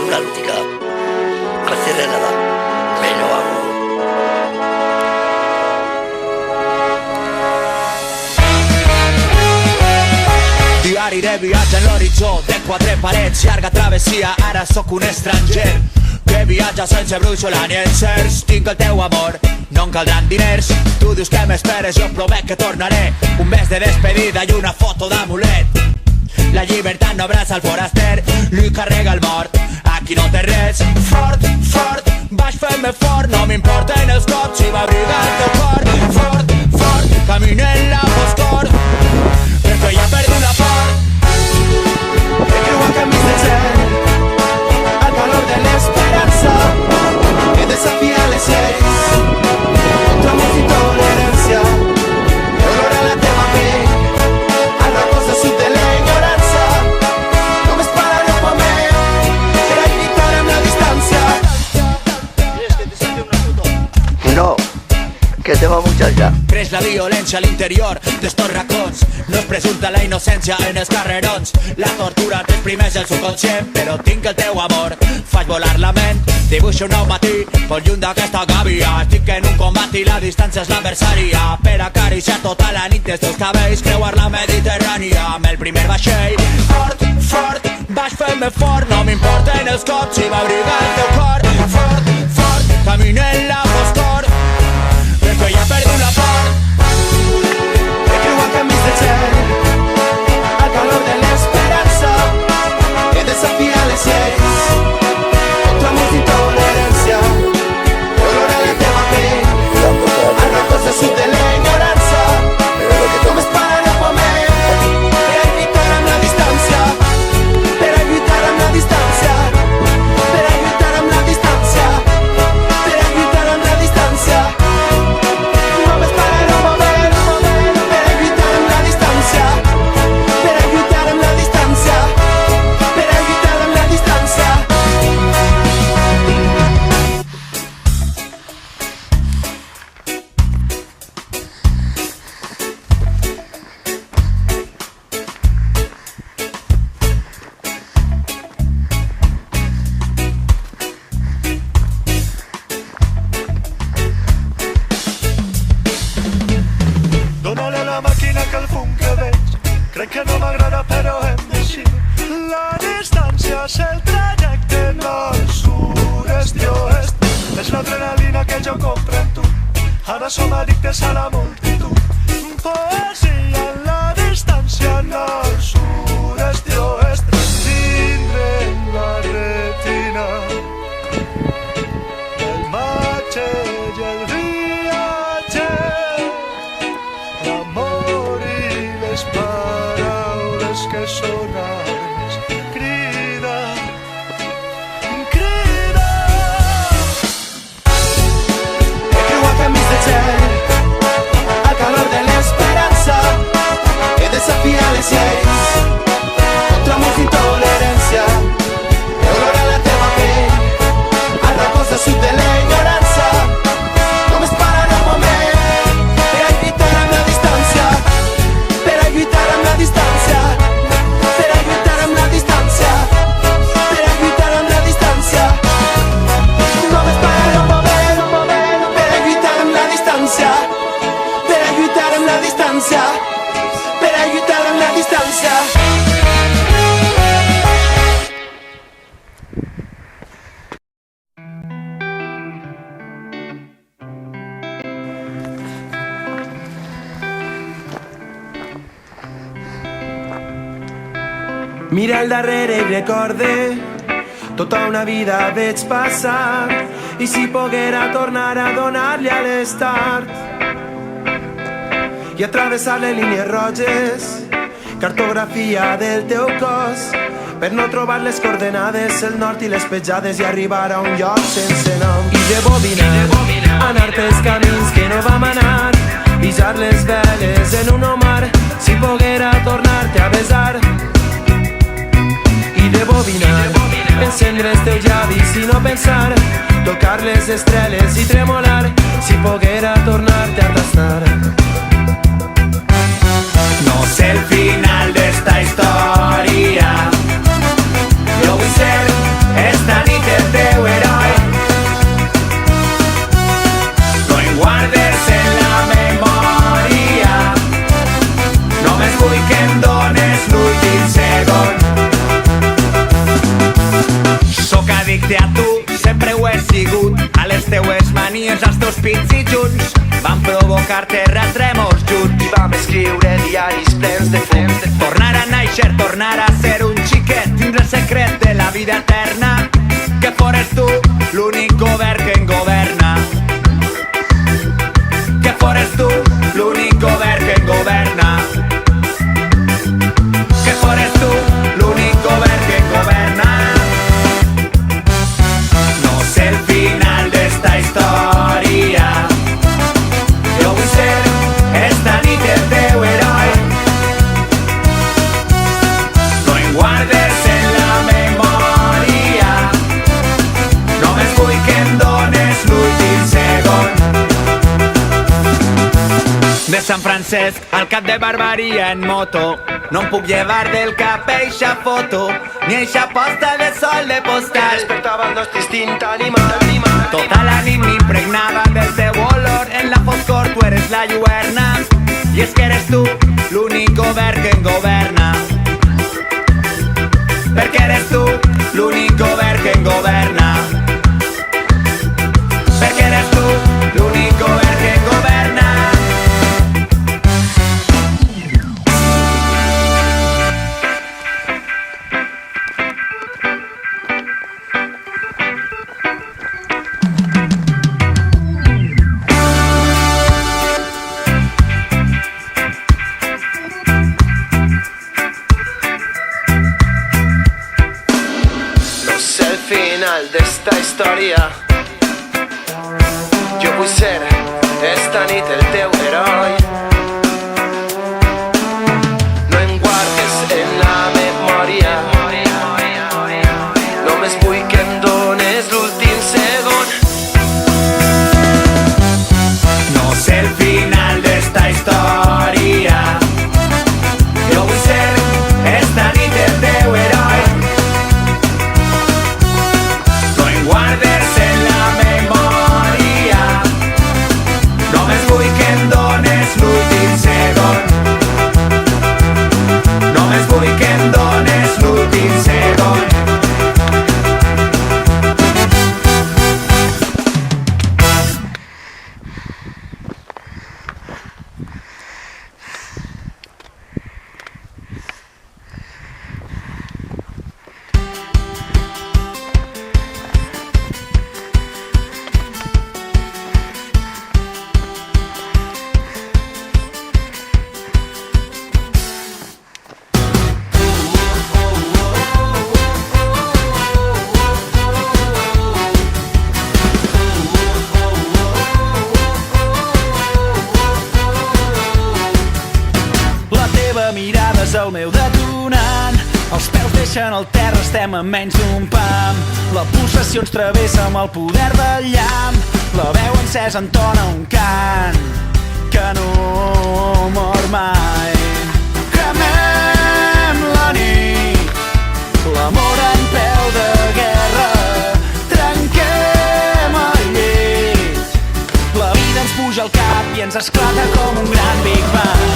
una lúdica. Al cierre nada, me lo hago. Diari de viatge en l'horitzó de quatre parets, llarga travessia, ara sóc un estranger que viatja sense brúixola ni encerts. Tinc el teu amor, no em caldran diners. Tu dius que m'esperes, jo promet que tornaré. Un mes de despedida i una foto d'amulet. La llibertat no abraça el foraster, li carrega el mort, aquí no té res. Fort, fort, vaig fer-me fort, no m'importen els cops si m'abriga el teu cor. Fort, fort, camino en la foscor, perquè ja he perdut la por. He creuat camins del cel, al calor de l'esperança. He desafiat les lleis, contra molta intolerància. He olorat la teva pell, al repòs del sud de l'ignorància. Només pararé un moment per a lluitar amb la distància. No, que te va mucho ya. Creix la violència a l'interior d'estos racons, no es presumpta la innocència en els carrerons. La tortura t'exprimeix el subconscient, però tinc el teu amor, faig volar la ment. Dibuixo un nou matí, molt lluny d'aquesta gàbia. Estic en un combat i la distància és l'adversària. Per acariciar tota la nit els teus cabells, creuar la Mediterrània amb el primer vaixell. Fort, fort, vaig fer-me fort, no m'importen els cops si m'abriga el teu cor. Fort, fort, camino en la foscor, perquè ja he perdut la por. He creuat camins del cel, al calor de l'esperança. He desafiat les lleis, contra molta intolerància. He olorat la teva pell, al repòs del sud de l'ignorància. Només pararé un moment per a lluitar amb la distància, per a lluitar amb la distància, per a lluitar amb la distància, per a lluitar amb la distància. Només pararé un moment per a lluitar amb la distància, per a lluitar amb la distància, per a lluitar amb la distància. Dóna-li a la màquina que el fum que veig crec que no m'agrada però hem d'eixir. La distància és el trajecte nord-sud, est i oest. És l'adrenalina que jo compro en tu, ara som addictes a la multitud. Poesia en la distància nord-sud, est i oest. Tindre en la retina el marge i el viatge, l'amor i les paraules que són armes. Crida, crida. He creuat camins del cel, al calor de l'esperança. He desafiat les lleis, contra molta intolerància. He olorat la teva pell, al repòs del sud de l'ignorància. Només pararé un moment per a lluitar amb la distància, per a lluitar amb la distància, per a lluitar amb la distància, per a lluitar amb la distància. Només pararé un moment per a lluitar amb la distància, per a lluitar amb la distància, per a lluitar amb la distància. Mira al darrere i recorde tota una vida veig passar, i si poguera tornar a donar-li a l'estart i atravessar les línies roges, cartografia del teu cos, per no trobar les coordenades, el nord i les petjades, i arribar a un lloc sense nom. I rebobinar, anar pels camins que no vam anar, pisar les veles en un mar, si poguera tornar-te a besar. I rebobinar, encendre els teus llavis i no pensar, tocar les estrelles i tremolar, si poguera tornar-te a tastar. No sé el final de esta historia, yo voy a ser esta sols i junts vam provocar terratrèmols junts I vam escriure diaris plens de fum. tornar a néixer, tornar a ser un xiquet, tindre el secret de la vida eterna, que fores tu l'únic govern que en governa, que fores tu l'únic govern que en governa, que fores tu l'únic govern que en governa. No sé el final d'esta història, jo vull ser esta nit el teu heroi. No em guardes en la memòria, només vull que em dones l'últim segon. De Sant Francesc al cap de Barbaria en moto, no em puc llevar del cap eixa foto, ni eixa posta de sol de postal. Despertava el nostre instint animal. Tota la nit m'impregnava del teu olor, en la foscor tu eres la lluerna, i és que eres tu l'únic govern que en governa, perquè eres tu l'únic govern que en governa, perquè eres tu l'únic govern que en governa. No sé el final d'esta història, jo vull ser esta nit el teu heroi. No em guardes en la memòria, només vull que em dones l'últim segon. No sé el final d'esta història, jo vull ser esta nit el teu heroi. No em guardes en la memòria, només vull que em dones l'últim segon. Només vull que em dones l'últim segon. La teva mirada és el meu detonant, els peus deixen el terra, estem a menys d'un pam. La pulsació ens travessa amb el poder del llamp, la veu encesa entona un cant que no mor mai. Cremem la nit, l'amor en peu de guerra, trenquem el llit, la vida ens puja al cap i ens esclata com un gran Big Bang.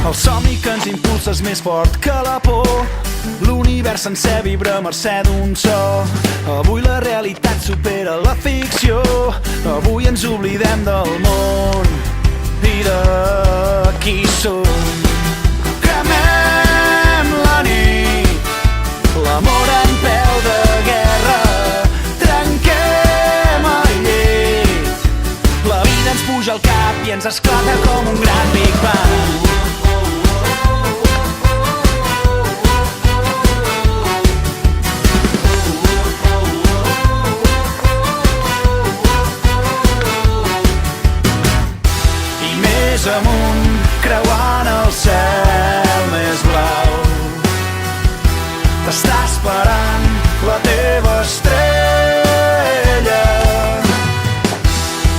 El somni que ens impulsa és més fort que la por, l'univers sencer vibra a mercè d'un so. Avui la realitat supera la ficció, avui ens oblidem del món i de qui som. Cremem la nit, l'amor en peu de guerra, trenquem el llit, la vida ens puja al cap i ens esclata com un gran Big Bang. Amunt, creuant el cel més blau, t'està esperant la teva estrella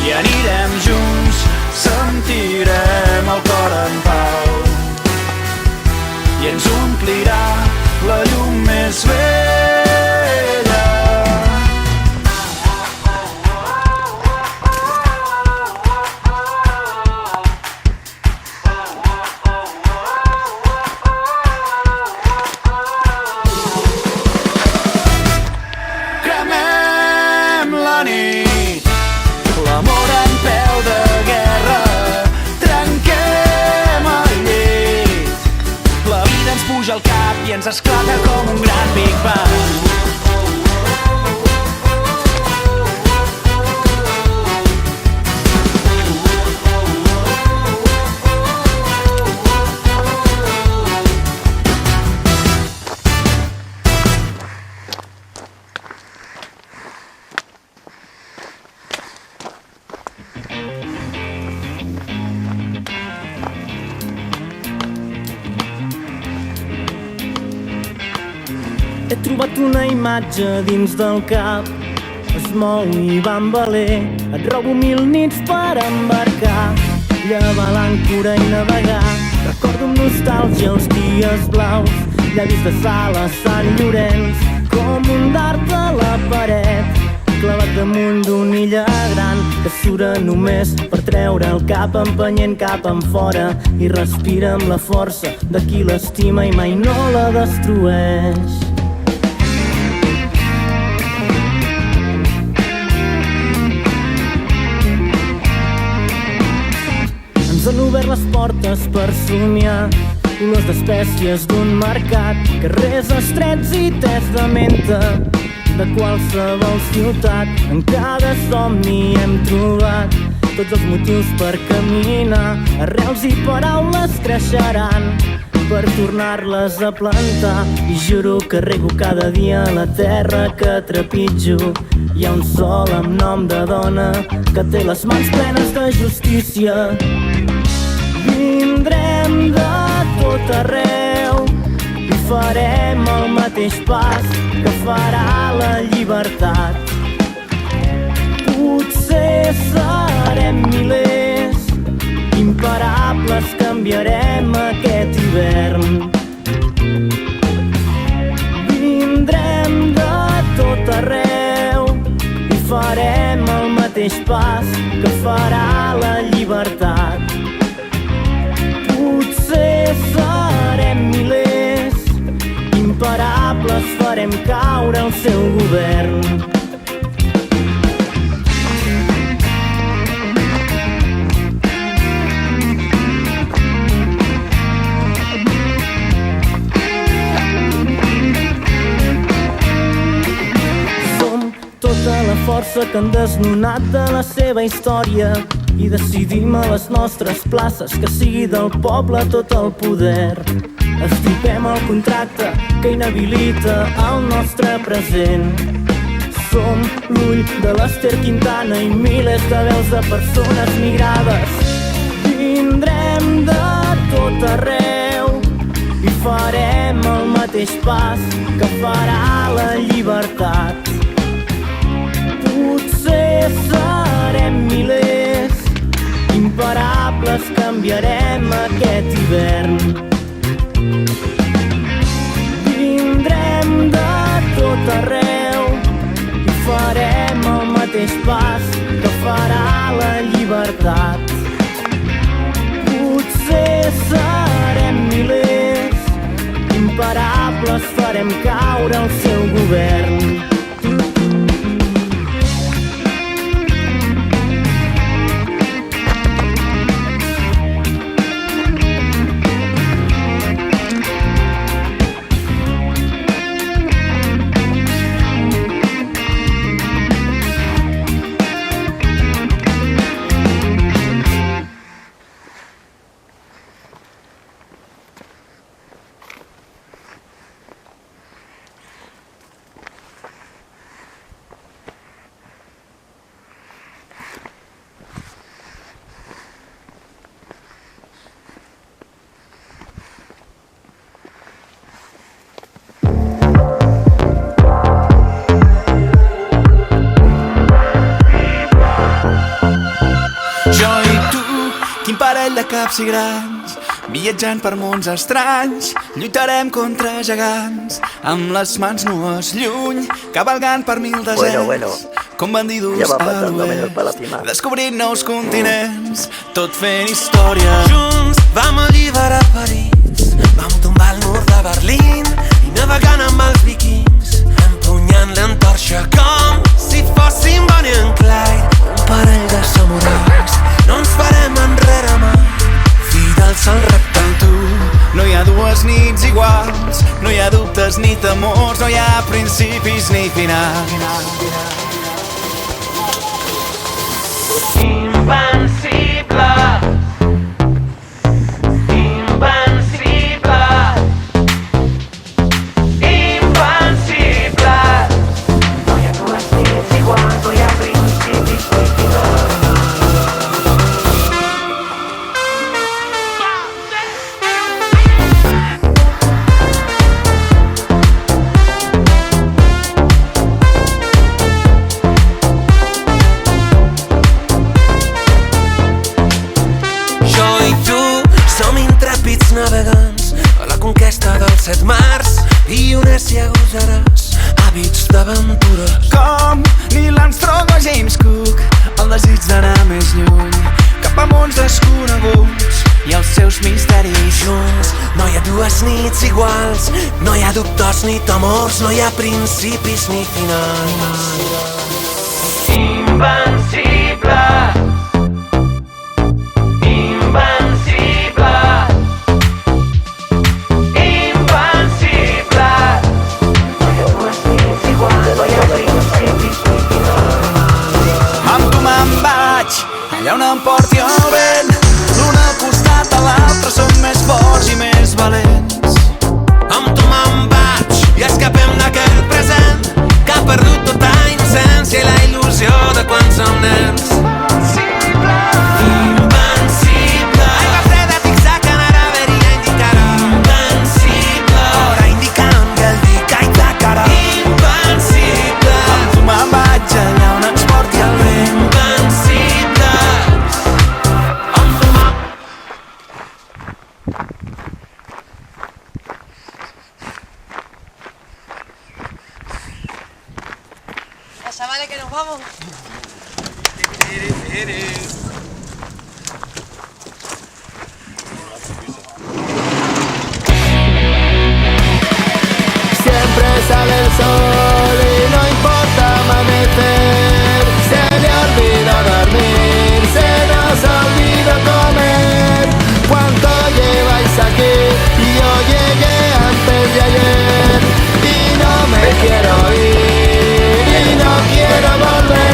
i anirem junts, sentirem el cor en pau. i ens esclata com un gran Big Bang. He trobat una imatge dins del cap, es mou i va amb valer. Et robo 1000 nits per embarcar, llevar l'àncora i navegar. Recordo amb nostàlgia els dies blaus, llavis de sal a Sant Llorenç, com un dard a la paret, clavat damunt d'una illa gran que sura només per treure el cap, empenyent cap enfora i respira amb la força de qui l'estima i mai no la destrueix. Ens han obert les portes per somiar colors d'espècies d'un mercat, carrers estrets i tes de menta de qualsevol ciutat. En cada somni hem trobat tots els motius per caminar, arrels i paraules creixeran per tornar-les a plantar. I juro que rego cada dia la terra que trepitjo. Hi ha un sol amb nom de dona que té les mans plenes de justícia. Vindrem de tot arreu i farem el mateix pas que farà la llibertat. Potser serem milers, imparables, canviarem aquest hivern. Vindrem de tot arreu i farem el mateix pas que farà la llibertat. Potser serem milers, imparables, farem caure el seu govern. Som tota la força que han desnonat de la seva història i decidim a les nostres places que sigui del poble tot el poder. Estripem el contracte que inhabilita el nostre present. Som l'ull de l'Ester Quintana i milers de veus de persones migrades. Vindrem de tot arreu i farem el mateix pas que farà la llibertat. Potser serem milers, imparables, canviarem aquest hivern. Vindrem de tot arreu i farem el mateix pas que farà la llibertat. Potser serem milers, imparables, farem caure el seu govern. De caps i grans, viatjant per mons estranys, lluitarem contra gegants, amb les mans nues lluny, cavalgant per 1000 deserts, Bueno, com bandidos ja va a passant només l'oest, per la cima. descobrint nous continents, tot fent història. Junts vam alliberar París, vam tombar el mur de Berlín i navegant amb els vikings, empunyant l'antorxa com si fóssim Bonnie and Clyde, un parell de samurais. No ens farem enrere mai, fidels al repte. Amb tu no hi ha dues dues nits iguals, no hi ha dubtes ni temors, no hi ha principis ni finals. Invencible, invencible, invencible. No hi ha dues nits iguals, no hi ha principis ni finals. Navegants a la conquesta dels 7 mars, pioners i agosaràs, hàbits d'aventures. Com Neil Armstrong o James Cook, el desig d'anar més lluny, cap a mons desconeguts i els seus misteris. Junts no hi ha dues nits iguals, no hi ha dubtes ni temors, no hi ha principis ni finals. Invencible, invencible, invencible. No hi ha dues nits iguals, no hi ha principis ni finals. Amb tu me'n vaig, allà on em porti el vent, l'un al costat de l'altre som més forts i més valents. Amb tu me'n vaig i escapem d'aquest present que ha perdut tota innocència i la il·lusió de quan som nens. Invencible, aigua freda t'ixacan ara veria indicarà. Invencible, ora indicant que el dic ai de cara. Invencible, Amb tu me'n vaig allà on ens porti el vent. invencible. Amb tu me'n Ya chavales, que nos vamos. Siempre sale el sol y no importa amanecer. Se le olvida dormir, se nos olvida comer. ¿Cuánto lleváis aquí? Yo llegué antes de ayer y no me quiero ir y no quiero volver.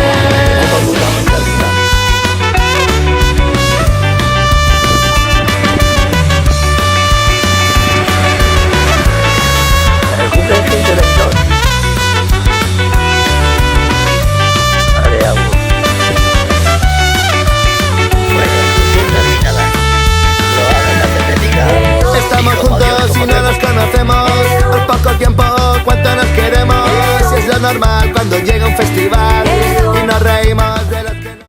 El cumple es intelectual. Vale, hago. Bueno, sin nada. Lo hagas que te diga. Estamos juntos y no nos conocemos. Al poco tiempo, cuánto nos queremos. Si es lo normal cuando llega un festival.